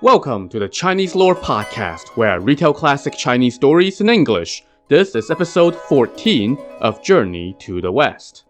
Welcome to the Chinese Lore Podcast, where I retell classic Chinese stories in English. This is episode 14 of Journey to the West.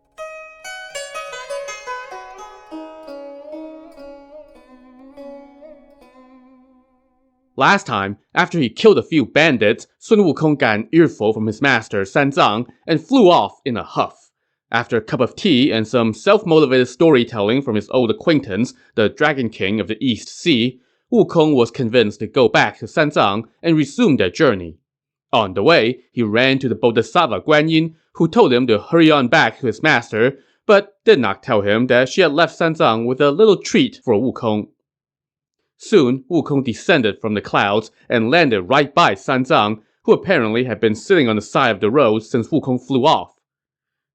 Last time, after he killed a few bandits, Sun Wukong got an earful from his master Sanzang and flew off in a huff. After a cup of tea and some self-motivated storytelling from his old acquaintance, the Dragon King of the East Sea, Wukong was convinced to go back to Sanzang and resume their journey. On the way, he ran to the Bodhisattva Guanyin, who told him to hurry on back to his master, but did not tell him that she had left Sanzang with a little treat for Wukong. Soon, Wukong descended from the clouds and landed right by Sanzang, who apparently had been sitting on the side of the road since Wukong flew off.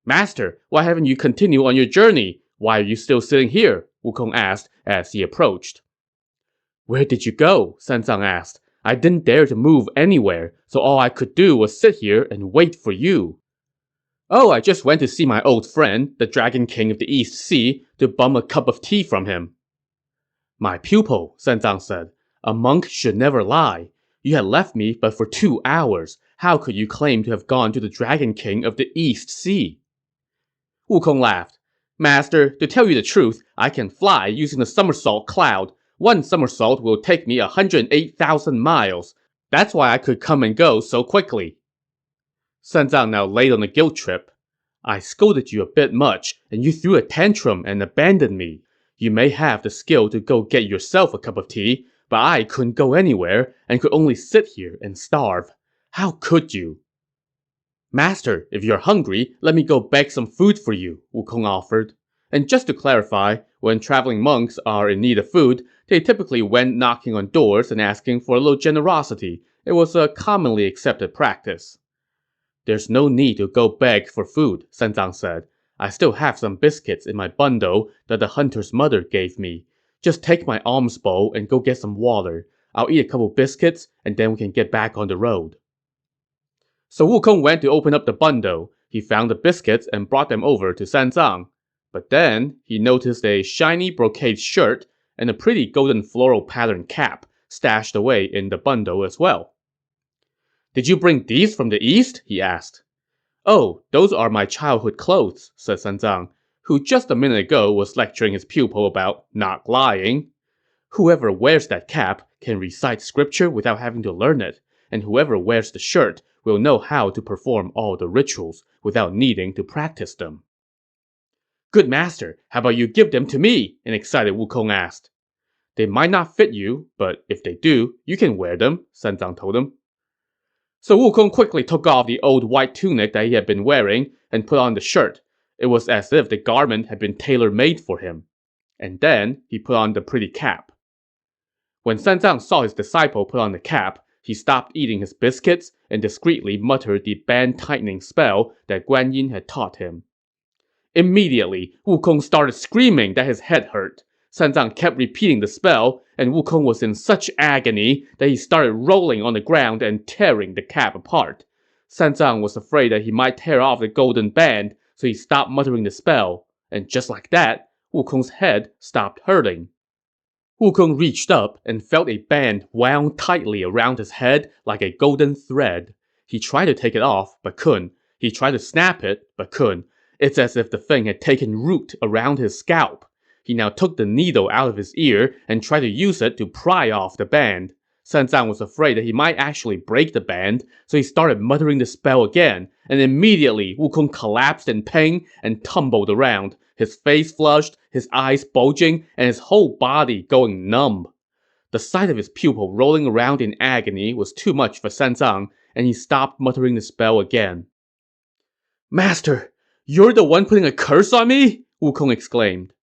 "Master, why haven't you continued on your journey? Why are you still sitting here?" Wukong asked as he approached. "Where did you go?" Sanzang asked. "I didn't dare to move anywhere, so all I could do was sit here and wait for you." "Oh, I just went to see my old friend, the Dragon King of the East Sea, to bum a cup of tea from him." "My pupil," Sanzang said, "a monk should never lie. You had left me but for 2 hours. How could you claim to have gone to the Dragon King of the East Sea?" Wukong laughed. "Master, to tell you the truth, I can fly using the somersault cloud. One somersault will take me 108,000 miles. That's why I could come and go so quickly." Sanzang now laid on a guilt trip. "I scolded you a bit much, and you threw a tantrum and abandoned me. You may have the skill to go get yourself a cup of tea, but I couldn't go anywhere and could only sit here and starve. How could you?" "Master, if you're hungry, let me go beg some food for you," Wukong offered. And just to clarify, when traveling monks are in need of food, they typically went knocking on doors and asking for a little generosity. It was a commonly accepted practice. "There's no need to go beg for food," Sanzang said. "I still have some biscuits in my bundle that the hunter's mother gave me. Just take my alms bowl and go get some water. I'll eat a couple biscuits, and then we can get back on the road." So Wukong went to open up the bundle. He found the biscuits and brought them over to Sanzang. But then, he noticed a shiny brocade shirt and a pretty golden floral pattern cap stashed away in the bundle as well. "Did you bring these from the east?" he asked. "Oh, those are my childhood clothes," said Sanzang, who just a minute ago was lecturing his pupil about not lying. "Whoever wears that cap can recite scripture without having to learn it, and whoever wears the shirt will know how to perform all the rituals without needing to practice them." "Good master, how about you give them to me?" an excited Wukong asked. "They might not fit you, but if they do, you can wear them," Sanzang told him. So Wukong quickly took off the old white tunic that he had been wearing and put on the shirt. It was as if the garment had been tailor-made for him. And then he put on the pretty cap. When Sanzang saw his disciple put on the cap, he stopped eating his biscuits and discreetly muttered the band-tightening spell that Guanyin had taught him. Immediately, Wukong started screaming that his head hurt. Sanzang kept repeating the spell, and Wukong was in such agony that he started rolling on the ground and tearing the cap apart. Sanzang was afraid that he might tear off the golden band, so he stopped muttering the spell. And just like that, Wukong's head stopped hurting. Wukong reached up and felt a band wound tightly around his head like a golden thread. He tried to take it off, but couldn't. He tried to snap it, but couldn't. It's as if the thing had taken root around his scalp. He now took the needle out of his ear and tried to use it to pry off the band. Sanzang was afraid that he might actually break the band, so he started muttering the spell again, and immediately Wukong collapsed in pain and tumbled around, his face flushed, his eyes bulging, and his whole body going numb. The sight of his pupil rolling around in agony was too much for Sanzang, and he stopped muttering the spell again. "Master, you're the one putting a curse on me?" Wukong exclaimed.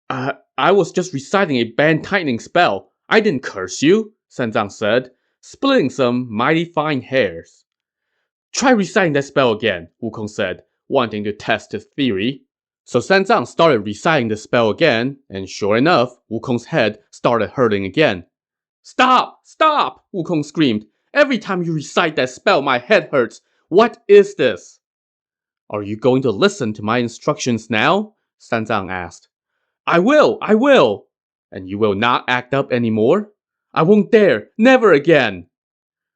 I was just reciting a band-tightening spell. I didn't curse you," Sanzang said, splitting some mighty fine hairs. "Try reciting that spell again," Wukong said, wanting to test his theory. So Sanzang started reciting the spell again, and sure enough, Wukong's head started hurting again. "Stop! Stop!" Wukong screamed. "Every time you recite that spell, my head hurts. What is this?" "Are you going to listen to my instructions now?" Sanzang asked. I will! And you will not act up anymore?" I won't dare! Never again!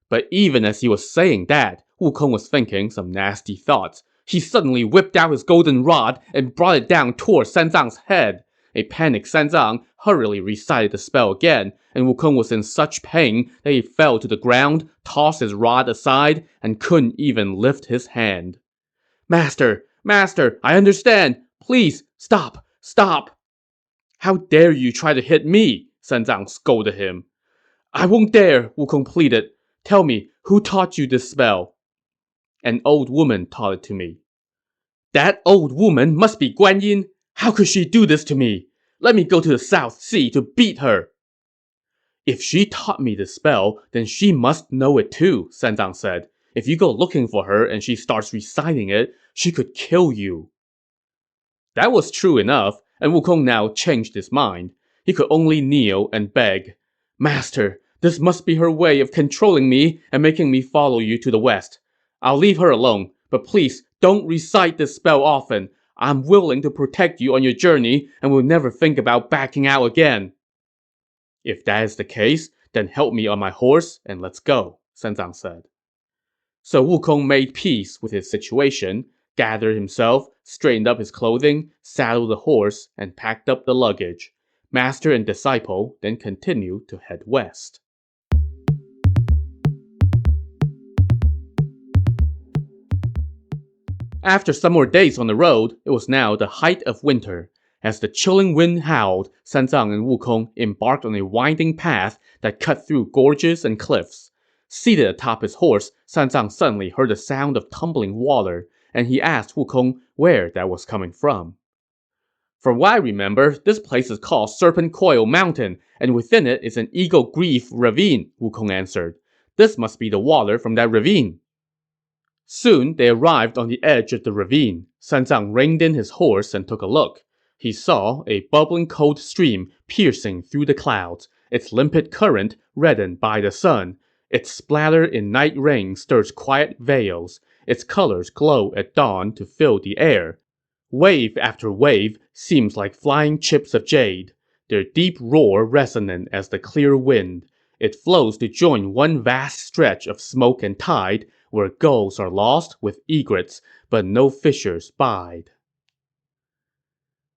But even as he was saying that, Wukong was thinking some nasty thoughts. He suddenly whipped out his golden rod and brought it down toward Sanzang's head. A panicked Sanzang hurriedly recited the spell again, and Wukong was in such pain that he fell to the ground, tossed his rod aside, and couldn't even lift his hand. Master, Master, I understand. Please, stop, stop. How dare you try to hit me? Sanzang scolded him. I won't dare, Wukong pleaded. Tell me, who taught you this spell? An old woman taught it to me. That old woman must be Guan Yin. How could she do this to me? Let me go to the South Sea to beat her. If she taught me this spell, then she must know it too, Sanzang said. If you go looking for her and she starts reciting it, she could kill you. That was true enough, and Wukong now changed his mind. He could only kneel and beg. Master, this must be her way of controlling me and making me follow you to the west. I'll leave her alone, but please don't recite this spell often. I'm willing to protect you on your journey and will never think about backing out again. If that is the case, then help me on my horse and let's go, Sanzang said. So Wukong made peace with his situation, gathered himself, straightened up his clothing, saddled the horse, and packed up the luggage. Master and disciple then continued to head west. After some more days on the road, it was now the height of winter. As the chilling wind howled, Sanzang and Wukong embarked on a winding path that cut through gorges and cliffs. Seated atop his horse, Sanzang suddenly heard the sound of tumbling water, and he asked Wukong where that was coming from. From what I remember, this place is called Serpent Coil Mountain, and within it is an Eagle Grief ravine, Wukong answered. This must be the water from that ravine. Soon, they arrived on the edge of the ravine. Sanzang reined in his horse and took a look. He saw a bubbling cold stream piercing through the clouds, its limpid current reddened by the sun. Its splatter in night rain stirs quiet vales. Its colors glow at dawn to fill the air. Wave after wave seems like flying chips of jade, their deep roar resonant as the clear wind. It flows to join one vast stretch of smoke and tide, where gulls are lost with egrets, but no fishers bide.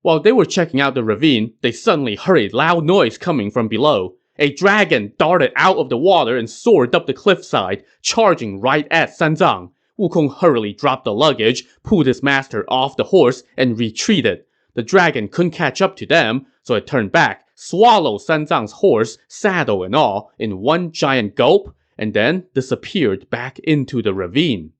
While they were checking out the ravine, they suddenly heard a loud noise coming from below. A dragon darted out of the water and soared up the cliffside, charging right at Sanzang. Wukong hurriedly dropped the luggage, pulled his master off the horse, and retreated. The dragon couldn't catch up to them, so it turned back, swallowed Sanzang's horse, saddle and all, in one giant gulp, and then disappeared back into the ravine.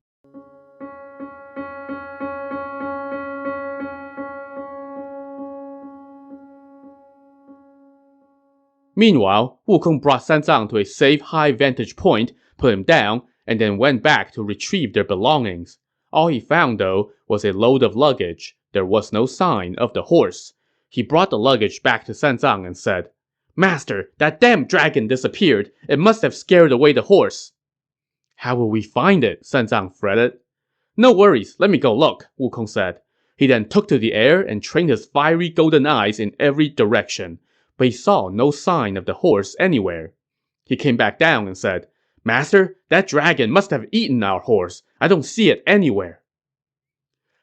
Meanwhile, Wukong brought Sanzang to a safe high vantage point, put him down, and then went back to retrieve their belongings. All he found, though, was a load of luggage. There was no sign of the horse. He brought the luggage back to Sanzang and said, Master, that damn dragon disappeared. It must have scared away the horse. How will we find it? Sanzang fretted. No worries, let me go look, Wukong said. He then took to the air and trained his fiery golden eyes in every direction. But he saw no sign of the horse anywhere. He came back down and said, Master, that dragon must have eaten our horse. I don't see it anywhere.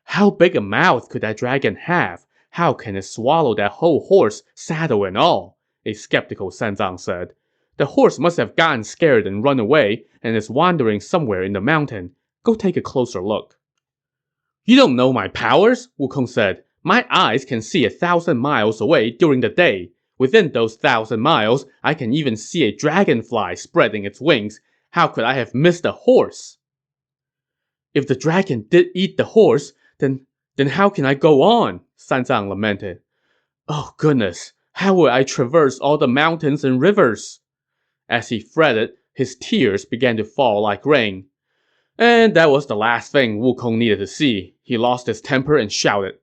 How big a mouth could that dragon have? How can it swallow that whole horse, saddle and all? A skeptical Sanzang said. The horse must have gotten scared and run away, and is wandering somewhere in the mountain. Go take a closer look. You don't know my powers, Wukong said. My eyes can see 1,000 miles away during the day. Within those 1,000 miles, I can even see a dragonfly spreading its wings. How could I have missed a horse? If the dragon did eat the horse, then how can I go on? Sanzang lamented. Oh goodness, how will I traverse all the mountains and rivers? As he fretted, his tears began to fall like rain. And that was the last thing Wukong needed to see. He lost his temper and shouted,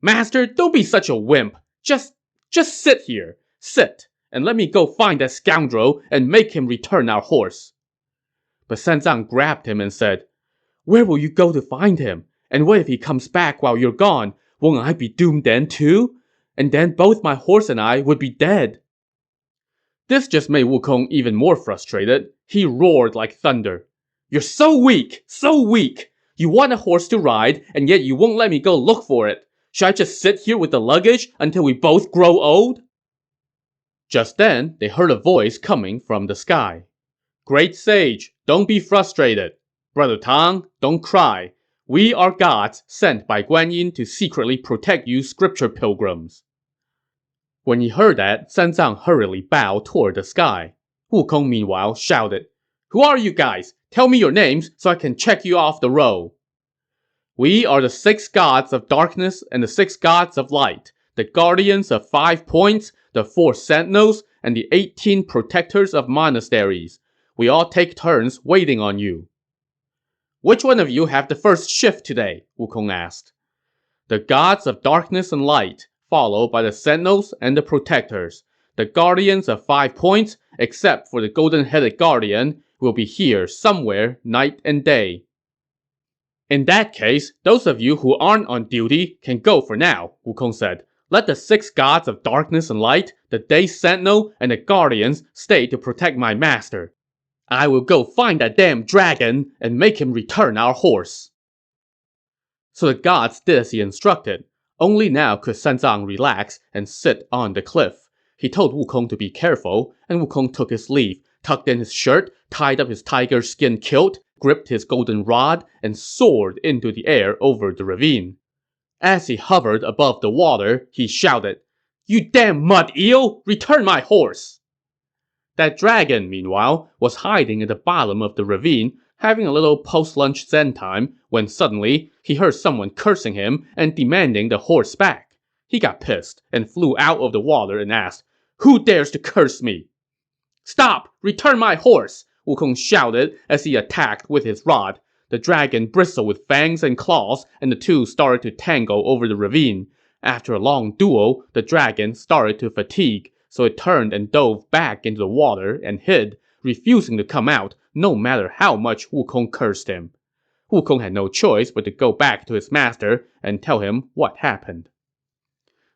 Master, don't be such a wimp. Just sit here. Sit, and let me go find that scoundrel and make him return our horse. But Sanzang grabbed him and said, Where will you go to find him? And what if he comes back while you're gone? Won't I be doomed then too? And then both my horse and I would be dead. This just made Wukong even more frustrated. He roared like thunder. You're so weak! So weak! You want a horse to ride, and yet you won't let me go look for it. Should I just sit here with the luggage until we both grow old? Just then, they heard a voice coming from the sky. Great sage, don't be frustrated. Brother Tang, don't cry. We are gods sent by Guan Yin to secretly protect you scripture pilgrims. When he heard that, Sanzang hurriedly bowed toward the sky. Wukong meanwhile shouted, Who are you guys? Tell me your names so I can check you off the roll. We are the 6 gods of darkness and the 6 gods of light, the guardians of 5 points, the 4 sentinels, and the 18 protectors of monasteries. We all take turns waiting on you. Which one of you have the first shift today? Wukong asked. The gods of darkness and light, followed by the sentinels and the protectors. The guardians of 5 points, except for the golden-headed guardian, will be here somewhere night and day. In that case, those of you who aren't on duty can go for now, Wukong said. Let the 6 gods of darkness and light, the day sentinel, and the guardians stay to protect my master. I will go find that damn dragon and make him return our horse. So the gods did as he instructed. Only now could Sanzang relax and sit on the cliff. He told Wukong to be careful, and Wukong took his leave, tucked in his shirt, tied up his tiger skin kilt, gripped his golden rod, and soared into the air over the ravine. As he hovered above the water, he shouted, You damn mud eel! Return my horse! That dragon, meanwhile, was hiding at the bottom of the ravine, having a little post-lunch zen time, when suddenly, he heard someone cursing him and demanding the horse back. He got pissed and flew out of the water and asked, Who dares to curse me? Stop! Return my horse! Wukong shouted as he attacked with his rod. The dragon bristled with fangs and claws, and the two started to tangle over the ravine. After a long duel, the dragon started to fatigue, so it turned and dove back into the water and hid, refusing to come out no matter how much Wukong cursed him. Wukong had no choice but to go back to his master and tell him what happened.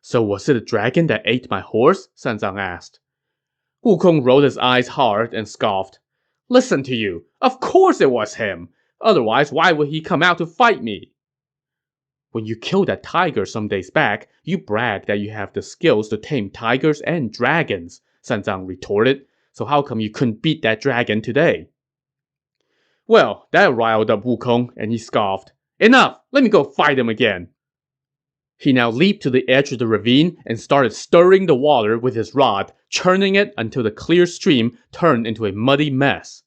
So was it a dragon that ate my horse? Sanzang asked. Wukong rolled his eyes hard and scoffed. Listen to you. Of course it was him. Otherwise, why would he come out to fight me? When you killed that tiger some days back, you bragged that you have the skills to tame tigers and dragons, Sanzang retorted. So how come you couldn't beat that dragon today? Well, that riled up Wukong, and he scoffed. Enough! Let me go fight him again! He now leaped to the edge of the ravine and started stirring the water with his rod, churning it until the clear stream turned into a muddy mess.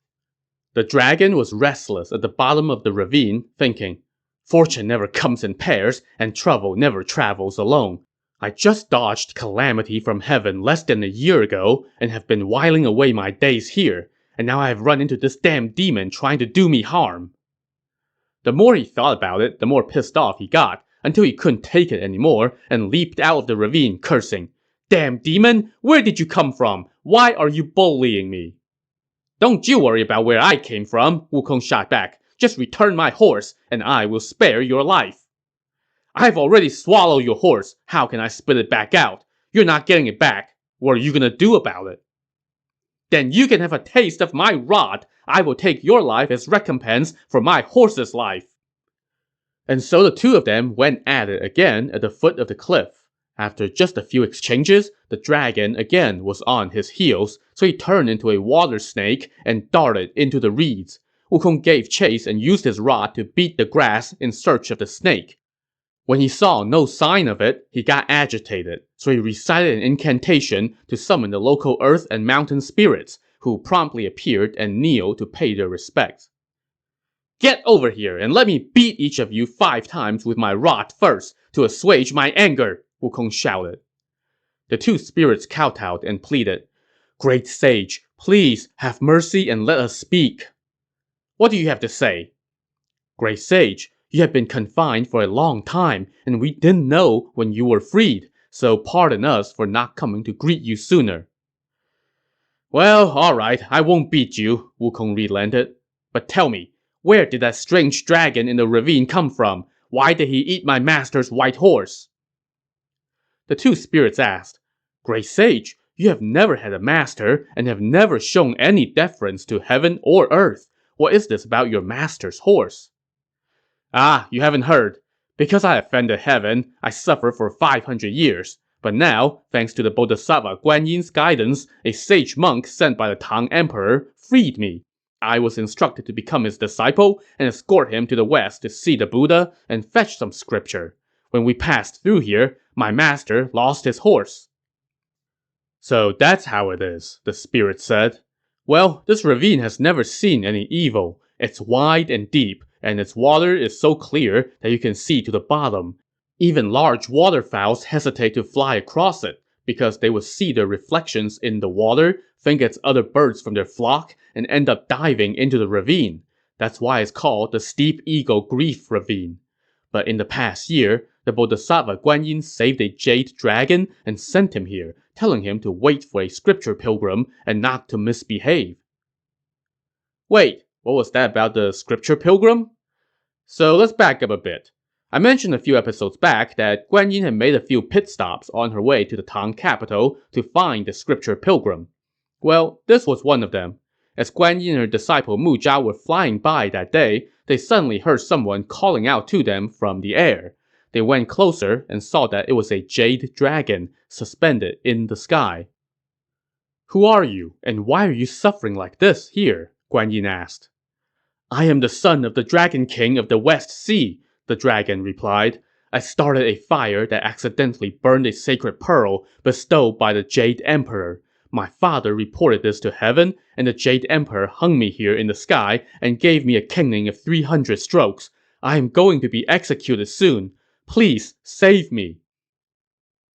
The dragon was restless at the bottom of the ravine, thinking, Fortune never comes in pairs, and trouble never travels alone. I just dodged calamity from heaven less than a year ago, and have been whiling away my days here, and now I have run into this damn demon trying to do me harm. The more he thought about it, the more pissed off he got, until he couldn't take it anymore, and leaped out of the ravine, cursing, Damn demon, where did you come from? Why are you bullying me? Don't you worry about where I came from, Wukong shot back. Just return my horse, and I will spare your life. I've already swallowed your horse. How can I spit it back out? You're not getting it back. What are you gonna do about it? Then you can have a taste of my rod. I will take your life as recompense for my horse's life. And so the two of them went at it again at the foot of the cliff. After just a few exchanges, the dragon again was on his heels, so he turned into a water snake and darted into the reeds. Wukong gave chase and used his rod to beat the grass in search of the snake. When he saw no sign of it, he got agitated, so he recited an incantation to summon the local earth and mountain spirits, who promptly appeared and kneeled to pay their respects. Get over here and let me beat each of you 5 times with my rod first to assuage my anger, Wukong shouted. The two spirits kowtowed and pleaded, Great sage, please have mercy and let us speak. What do you have to say? Great sage, you have been confined for a long time, and we didn't know when you were freed, so pardon us for not coming to greet you sooner. Well, alright, I won't beat you, Wukong relented. But tell me, where did that strange dragon in the ravine come from? Why did he eat my master's white horse? The two spirits asked, Great sage, You have never had a master and have never shown any deference to heaven or earth. What is this about your master's horse?" "Ah, you haven't heard. Because I offended heaven, I suffered for 500 years. But now, thanks to the Bodhisattva Guan Yin's guidance, a sage monk sent by the Tang Emperor freed me. I was instructed to become his disciple and escort him to the west to see the Buddha and fetch some scripture. When we passed through here, my master lost his horse." "So that's how it is," the spirit said. "Well, this ravine has never seen any evil. It's wide and deep, and its water is so clear that you can see to the bottom. Even large waterfowls hesitate to fly across it, because they will see their reflections in the water, think it's other birds from their flock, and end up diving into the ravine. That's why it's called the Steep Eagle Grief Ravine. But in the past year, the Bodhisattva Guan Yin saved a jade dragon and sent him here, telling him to wait for a scripture pilgrim and not to misbehave." Wait, what was that about the scripture pilgrim? So let's back up a bit. I mentioned a few episodes back that Guan Yin had made a few pit stops on her way to the Tang capital to find the scripture pilgrim. Well, this was one of them. As Guan Yin and her disciple Mu Zhao were flying by that day, they suddenly heard someone calling out to them from the air. They went closer and saw that it was a jade dragon suspended in the sky. "Who are you, and why are you suffering like this here?" Guan Yin asked. "I am the son of the Dragon King of the West Sea," the dragon replied. "I started a fire that accidentally burned a sacred pearl bestowed by the Jade Emperor. My father reported this to heaven, and the Jade Emperor hung me here in the sky and gave me a caning of 300 strokes. I am going to be executed soon. Please save me."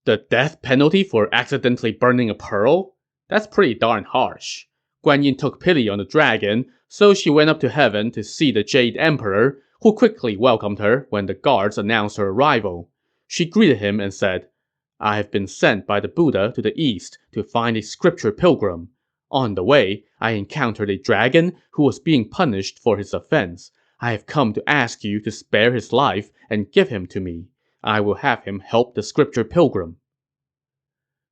The death penalty for accidentally burning a pearl? That's pretty darn harsh. Guan Yin took pity on the dragon, so she went up to heaven to see the Jade Emperor, who quickly welcomed her when the guards announced her arrival. She greeted him and said, "I have been sent by the Buddha to the east to find a scripture pilgrim. On the way, I encountered a dragon who was being punished for his offense. I have come to ask you to spare his life and give him to me. I will have him help the scripture pilgrim."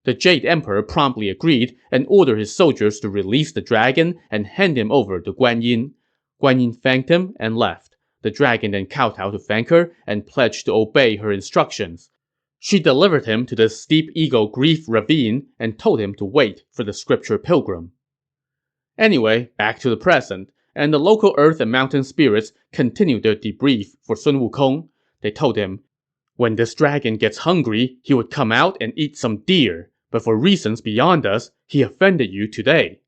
The Jade Emperor promptly agreed and ordered his soldiers to release the dragon and hand him over to Guan Yin. Guan Yin thanked him and left. The dragon then kowtowed to thank her and pledged to obey her instructions. She delivered him to the Steep Eagle Grief Ravine and told him to wait for the scripture pilgrim. Anyway, back to the present, and the local earth and mountain spirits continued their debrief for Sun Wukong. They told him, "When this dragon gets hungry, he would come out and eat some deer. But for reasons beyond us, he offended you today."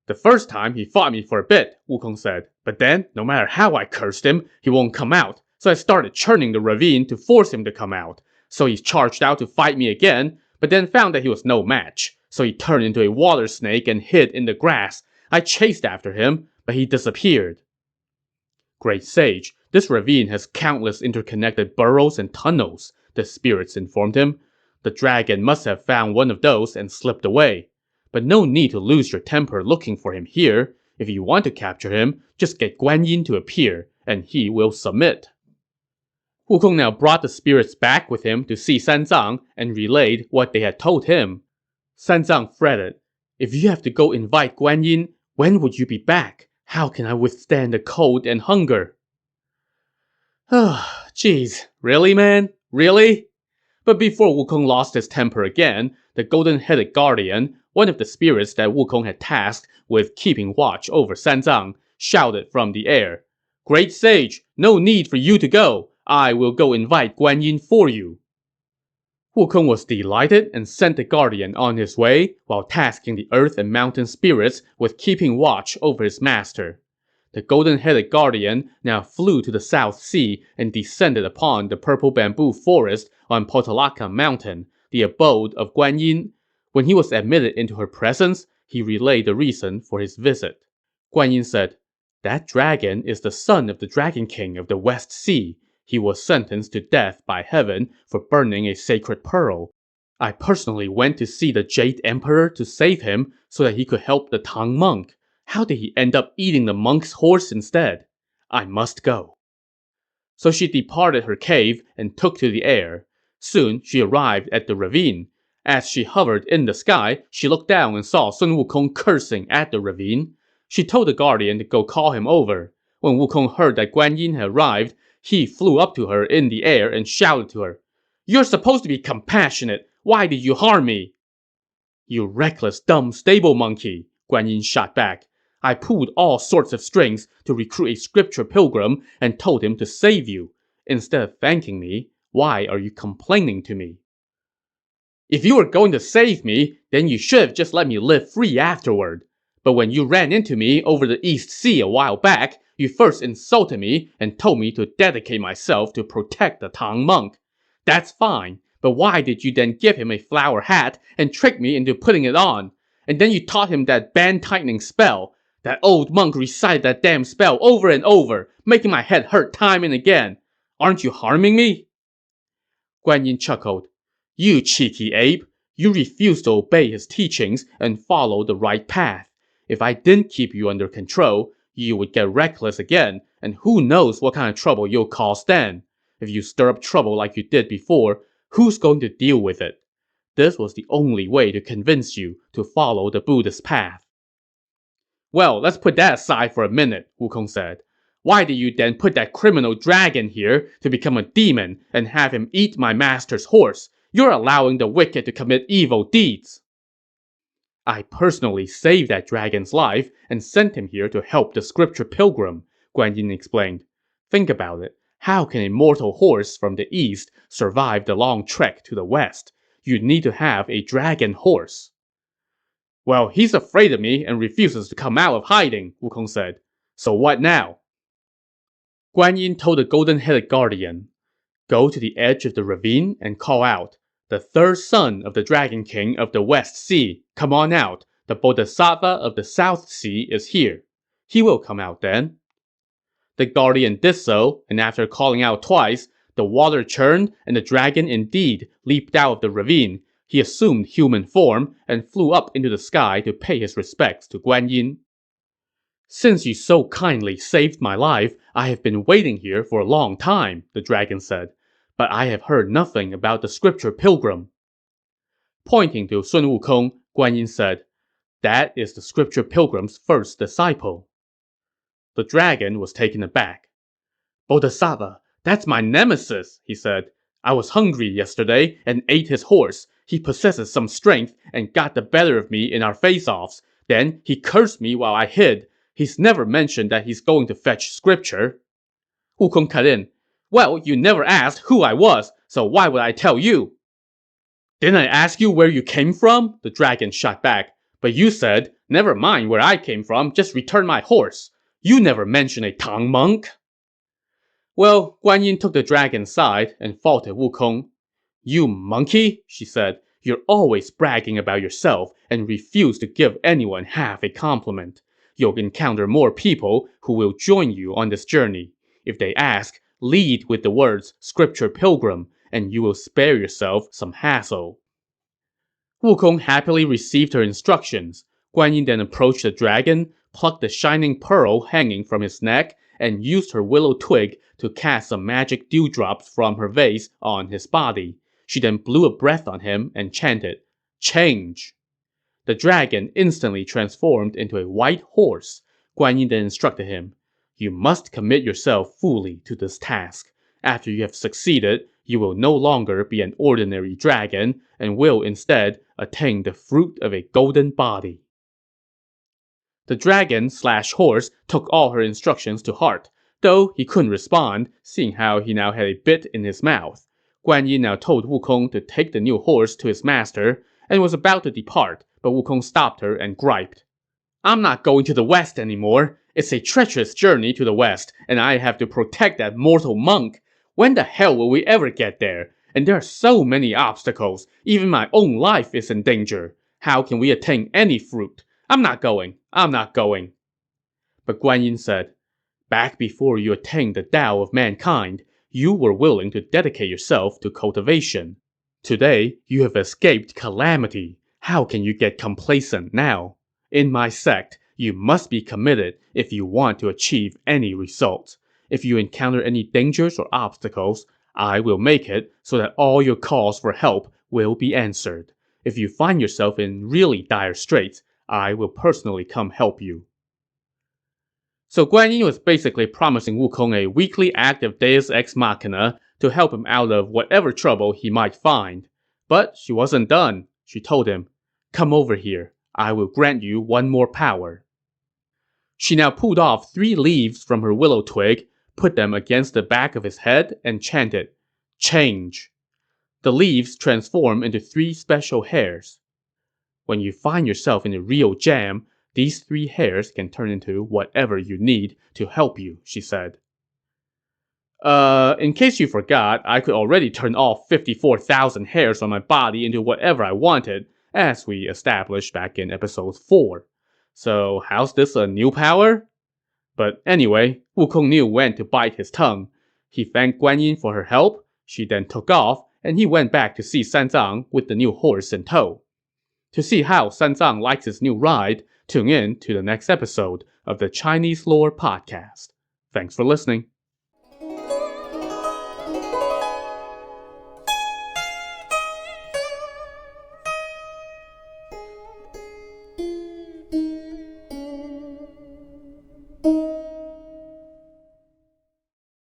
"The first time he fought me for a bit," Wukong said. "But then, no matter how I cursed him, he won't come out. So I started churning the ravine to force him to come out. So he charged out to fight me again, but then found that he was no match. So he turned into a water snake and hid in the grass. I chased after him, but he disappeared." "Great sage, this ravine has countless interconnected burrows and tunnels," the spirits informed him. "The dragon must have found one of those and slipped away. But no need to lose your temper looking for him here. If you want to capture him, just get Guan Yin to appear, and he will submit." Wukong now brought the spirits back with him to see Sanzang and relayed what they had told him. Sanzang fretted. "If you have to go invite Guan Yin, when would you be back? How can I withstand the cold and hunger?" Jeez, really, man? Really? But before Wukong lost his temper again, the golden-headed guardian, one of the spirits that Wukong had tasked with keeping watch over Sanzang, shouted from the air, "Great sage, no need for you to go. I will go invite Guan Yin for you." Wukong was delighted and sent the guardian on his way, while tasking the earth and mountain spirits with keeping watch over his master. The golden-headed guardian now flew to the South Sea and descended upon the purple bamboo forest on Potalaka Mountain, the abode of Guan Yin. When he was admitted into her presence, he relayed the reason for his visit. Guan Yin said, "That dragon is the son of the Dragon King of the West Sea. He was sentenced to death by heaven for burning a sacred pearl. I personally went to see the Jade Emperor to save him so that he could help the Tang monk. How did he end up eating the monk's horse instead? I must go." So she departed her cave and took to the air. Soon she arrived at the ravine. As she hovered in the sky, she looked down and saw Sun Wukong cursing at the ravine. She told the guardian to go call him over. When Wukong heard that Guan Yin had arrived, he flew up to her in the air and shouted to her, "You're supposed to be compassionate. Why did you harm me?" "You reckless, dumb stable monkey," Guan Yin shot back. "I pulled all sorts of strings to recruit a scripture pilgrim and told him to save you. Instead of thanking me, why are you complaining to me?" "If you were going to save me, then you should have just let me live free afterward. But when you ran into me over the East Sea a while back, you first insulted me and told me to dedicate myself to protect the Tang monk. That's fine, but why did you then give him a flower hat and trick me into putting it on? And then you taught him that band-tightening spell. That old monk recited that damn spell over and over, making my head hurt time and again. Aren't you harming me?" Guan Yin chuckled. "You cheeky ape! You refuse to obey his teachings and follow the right path. If I didn't keep you under control, you would get reckless again, and who knows what kind of trouble you'll cause then. If you stir up trouble like you did before, who's going to deal with it? This was the only way to convince you to follow the Buddhist path." "Well, let's put that aside for a minute," Wukong said. "Why did you then put that criminal dragon here to become a demon and have him eat my master's horse? You're allowing the wicked to commit evil deeds." "I personally saved that dragon's life and sent him here to help the scripture pilgrim," Guan Yin explained. "Think about it. How can a mortal horse from the east survive the long trek to the west? You need to have a dragon horse." "Well, he's afraid of me and refuses to come out of hiding," Wukong said. "So what now?" Guan Yin told the golden-headed guardian, "Go to the edge of the ravine and call out, 'The third son of the Dragon King of the West Sea, come on out. The Bodhisattva of the South Sea is here.' He will come out then." The guardian did so, and after calling out twice, the water churned and the dragon indeed leaped out of the ravine. He assumed human form and flew up into the sky to pay his respects to Guan Yin. "Since you so kindly saved my life, I have been waiting here for a long time," the dragon said. "But I have heard nothing about the scripture pilgrim." Pointing to Sun Wukong, Guan Yin said, "That is the scripture pilgrim's first disciple." The dragon was taken aback. "Bodhisattva, that's my nemesis," he said. "I was hungry yesterday and ate his horse. He possesses some strength and got the better of me in our face-offs. Then he cursed me while I hid. He's never mentioned that he's going to fetch scripture." Wukong cut in. "Well, you never asked who I was, so why would I tell you?" "Didn't I ask you where you came from?" the dragon shot back. "But you said, 'Never mind where I came from, just return my horse.' You never mentioned a Tang monk." Well, Guan Yin took the dragon's side and faulted Wukong. "You monkey," she said, "you're always bragging about yourself and refuse to give anyone half a compliment. You'll encounter more people who will join you on this journey. If they ask, lead with the words 'Scripture Pilgrim,' and you will spare yourself some hassle." Wukong happily received her instructions. Guan Yin then approached the dragon, plucked the shining pearl hanging from his neck, and used her willow twig to cast some magic dewdrops from her vase on his body. She then blew a breath on him and chanted, "Change!" The dragon instantly transformed into a white horse. Guan Yin then instructed him, "You must commit yourself fully to this task. After you have succeeded, you will no longer be an ordinary dragon and will instead attain the fruit of a golden body." The dragon/horse took all her instructions to heart, though he couldn't respond, seeing how he now had a bit in his mouth. Guan Yin now told Wukong to take the new horse to his master, and was about to depart, but Wukong stopped her and griped. "I'm not going to the west anymore. It's a treacherous journey to the west, and I have to protect that mortal monk. When the hell will we ever get there? And there are so many obstacles. Even my own life is in danger. How can we attain any fruit? I'm not going. I'm not going." But Guan Yin said, "Back before you attained the Tao of mankind, you were willing to dedicate yourself to cultivation. Today, you have escaped calamity. How can you get complacent now? In my sect, you must be committed if you want to achieve any results. If you encounter any dangers or obstacles, I will make it so that all your calls for help will be answered. If you find yourself in really dire straits, I will personally come help you. So Guan Yin was basically promising Wukong a weekly active deus ex machina to help him out of whatever trouble he might find. But she wasn't done. She told him, "Come over here. I will grant you one more power." She now pulled off 3 leaves from her willow twig, put them against the back of his head, and chanted, "Change." The leaves transform into 3 special hairs. When you find yourself in a real jam, these 3 hairs can turn into whatever you need to help you, she said. In case you forgot, I could already turn all 54,000 hairs on my body into whatever I wanted, as we established back in episode 4. So how's this a new power? But anyway, Wukong knew when to bite his tongue. He thanked Guan Yin for her help, she then took off, and he went back to see Sanzang with the new horse in tow. To see how Sanzang likes his new ride, tune in to the next episode of the Chinese Lore Podcast. Thanks for listening.